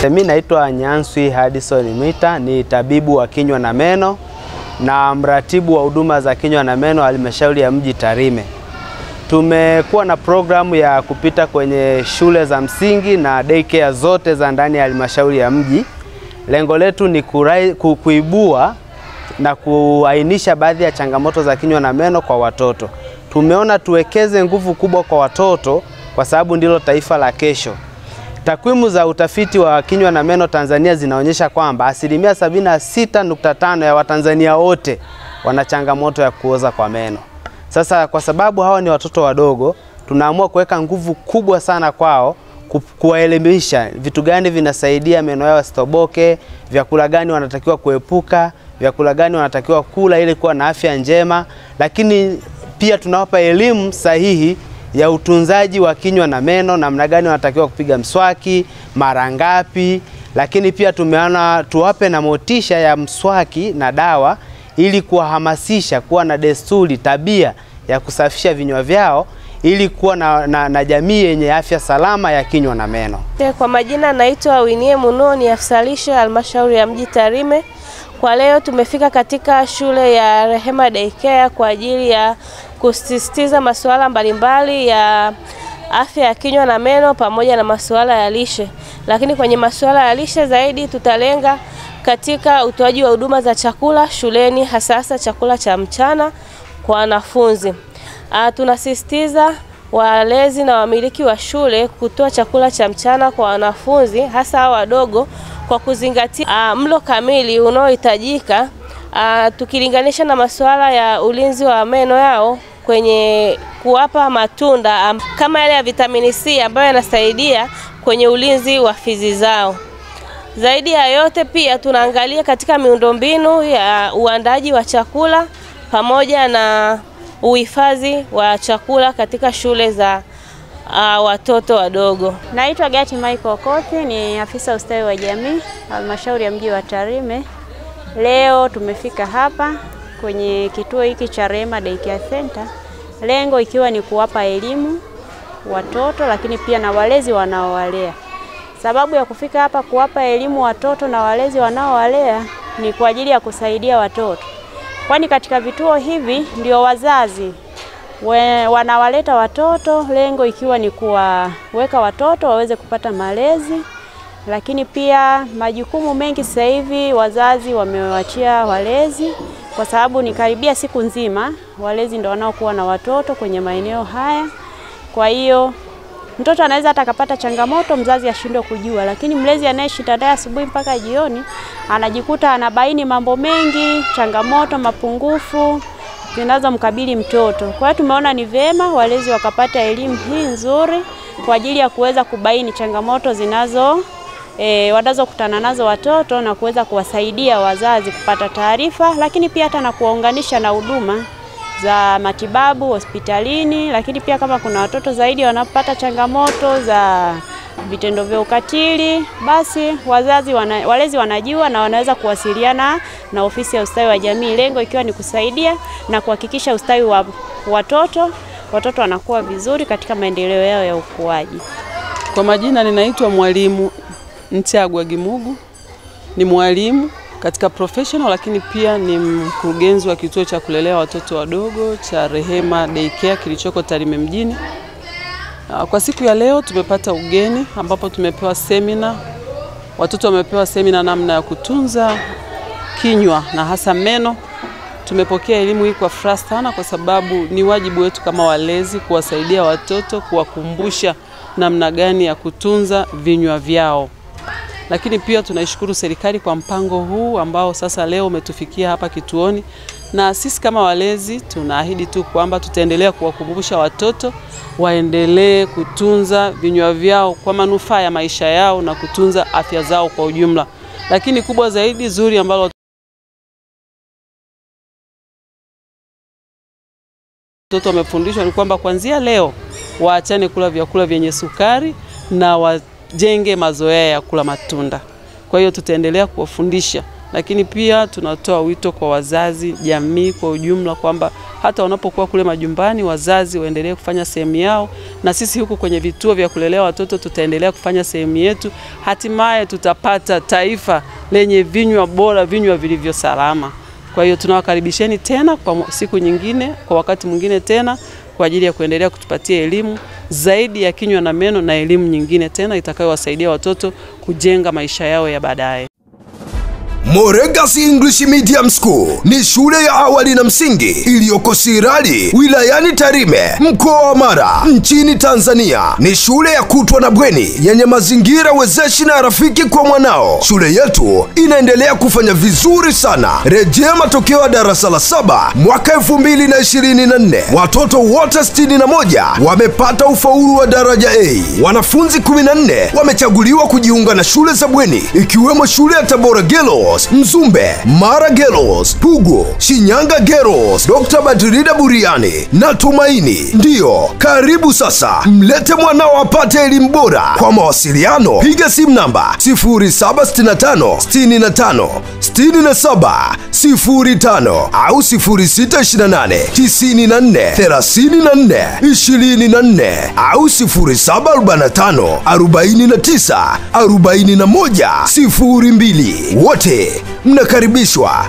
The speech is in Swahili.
Mimi naitwa Nyanswi Hadison Mwita, ni tabibu wa kinywa na meno na mratibu wa huduma za kinywa na meno halmashauri ya mji Tarime. Tumekuwa na programu ya kupita kwenye shule za msingi na daycare zote za ndani ya halmashauri ya mji. Lengo letu ni kuibua na kuainisha baadhi ya changamoto za kinywa na meno kwa watoto. Tumeona tuwekeze nguvu kubwa kwa watoto kwa sababu ndilo taifa la kesho. Takwimu za utafiti wa kinywa na meno Tanzania zinaonyesha kwamba 76.5% ya Watanzania wote wana changamoto ya kuoza kwa meno. Sasa kwa sababu hawa ni watoto wadogo, tunaamua kuweka nguvu kubwa sana kwao, kuwaelimisha vitu gani vinasaidia meno yao yasitoboke, vyakula gani wanatakiwa kuepuka, vyakula gani wanatakiwa kula ili kuwa na afya njema, lakini pia tunawapa elimu sahihi ya utunzaji wa kinywa na meno, namna gani wanatakiwa kupiga mswaki, mara ngapi, lakini pia tumeona tuwape na motisha ya mswaki na dawa ili kuwahamasisha kuwa na desturi, tabia ya kusafisha vinywa vyao ili kuwa na jamii yenye afya salama ya kinywa na meno. Kwa majina naitwa Winie Muno, ni afisa lishe halmashauri ya mji Tarime. Kwa leo tumefika katika shule ya Rehema Daycare kwa ajili ya kusisitiza masuala mbalimbali ya afya ya kinywa na meno pamoja na masuala ya lishe. Lakini kwenye masuala ya lishe zaidi tutalenga katika utoaji wa huduma za chakula shuleni, hasa chakula cha mchana kwa wanafunzi. Tunasisitiza walezi na wamiliki wa shule kutoa chakula cha mchana kwa wanafunzi hasa wadogo kwa kuzingatia mlo kamili unaohitajika, tukilinganisha na masuala ya ulinzi wa meno yao kwenye kuwapa matunda kama yale ya vitamini C ambayo yanasaidia kwenye ulinzi wa fizi zao. Zaidi ya yote pia tunaangalia katika miundombinu ya uandaji wa chakula pamoja na uhifadhi wa chakula katika shule za watoto wadogo. Naitwa Gati Michael Kothi, ni afisa ustawi wa jamii halmashauri ya mji wa Tarime. Leo tumefika hapa kwenye kituo hiki cha Rehema Daycare Center, lengo ikiwa ni kuwapa elimu watoto lakini pia na walezi wanaowalea. Sababu ya kufika hapa kuwapa elimu watoto na walezi wanaowalea ni kwa ajili ya kusaidia watoto. Kwani katika vituo hivi ndio wazazi wanawaleta watoto, lengo ikiwa ni kuwaweka watoto waweze kupata malezi, lakini pia majukumu mengi sasa hivi wazazi wamewachia walezi, kwa sababu ni karibia siku nzima walezi ndio wanaokuwa na watoto kwenye maeneo haya. Kwa hiyo mtoto anaweza hata akapata changamoto mzazi ashindwe kujua, lakini mlezi anayeshinda naye asubuhi mpaka jioni anajikuta anabaini mambo mengi, changamoto, mapungufu zinazomkabili mtoto. Kwa hiyo tumeona ni vyema walezi wakapata elimu hii nzuri kwa ajili ya kuweza kubaini changamoto wanazokutana nazo watoto na kuweza kuwasaidia wazazi kupata taarifa, lakini pia hata na kuwaunganisha na huduma za matibabu hospitalini, lakini pia kama kuna watoto zaidi wanapata changamoto za vitendo vya ukatili, basi walezi wanajua na wanaweza kuwasiliana na ofisi ya ustawi wa jamii, lengo ikiwa ni kusaidia na kuhakikisha ustawi wa watoto wanakuwa vizuri katika maendeleo yao ya ukuaji. Kwa majina ninaitwa Mwalimu Ntiagwa Gimugu, ni mwalimu katika professional lakini pia ni mkurugenzi wa kituo cha kulelea watoto wadogo cha Rehema Daycare kilichoko Tarime mjini. Kwa siku ya leo tumepata ugeni ambapo tumepewa semina. Watoto wamepewa semina namna ya kutunza kinywa na hasa meno. Tumepokea elimu hii kwa furaha sana kwa sababu ni wajibu wetu kama walezi kuwasaidia watoto, kuwakumbusha namna gani ya kutunza vinywa vyao. Lakini pia tunaishukuru serikali kwa mpango huu ambao sasa leo umetufikia hapa kituoni, na sisi kama walezi tunaahidi tu kwamba tutaendelea kuwakumbusha watoto waendelee kutunza vinywa vyao kwa manufaa ya maisha yao na kutunza afya zao kwa ujumla. Lakini kubwa zaidi zuri ambalo watoto wamefundishwa ni kwamba kuanzia leo waachane kula vyakula vyenye sukari na wajenge mazoea ya kula matunda. Kwa hiyo tutaendelea kuwafundisha lakini pia tunatoa wito kwa wazazi, jamii kwa ujumla, kwamba hata wanapokuwa kule majumbani wazazi waendelee kufanya sehemu yao, na sisi huku kwenye vituo vya kulelea watoto tutaendelea kufanya sehemu yetu. Hatimaye tutapata taifa lenye vinywa bora, vinywa vilivyo salama. Kwa hiyo tunawakaribisheni tena kwa siku nyingine, kwa wakati mwingine tena, kwa ajili ya kuendelea kutupatia elimu zaidi ya kinywa na meno na elimu nyingine tena itakayowasaidia watoto kujenga maisha yao ya baadaye. Moregas English Medium School ni shule ya awali na msingi iliyoko Sirari, wilayani Tarime, mkoa wa Mara, nchini Tanzania. Ni shule ya kutwa na bweni yenye mazingira wezeshi na rafiki kwa mwanao. Shule yetu inaendelea kufanya vizuri sana. Rejea matokeo ya darasa la 7 mwaka 2024. Watoto wote 61 wamepata ufaulu wa daraja A. Wanafunzi 14 wamechaguliwa kujiunga na shule za bweni, ikiwemo shule ya Tabora Girls, Mzumbe, Mara Girls, Pugu, Shinyanga Girls, Dr. Badrida Buriani na Tumaini. Ndiyo, karibu sasa, mlete mwanao apate elimu bora. Kwa mawasiliano, piga simu namba 0765 65 67 05 au 0628 94 34 24 au 0745 49 41 02. Wote mnakaribishwa.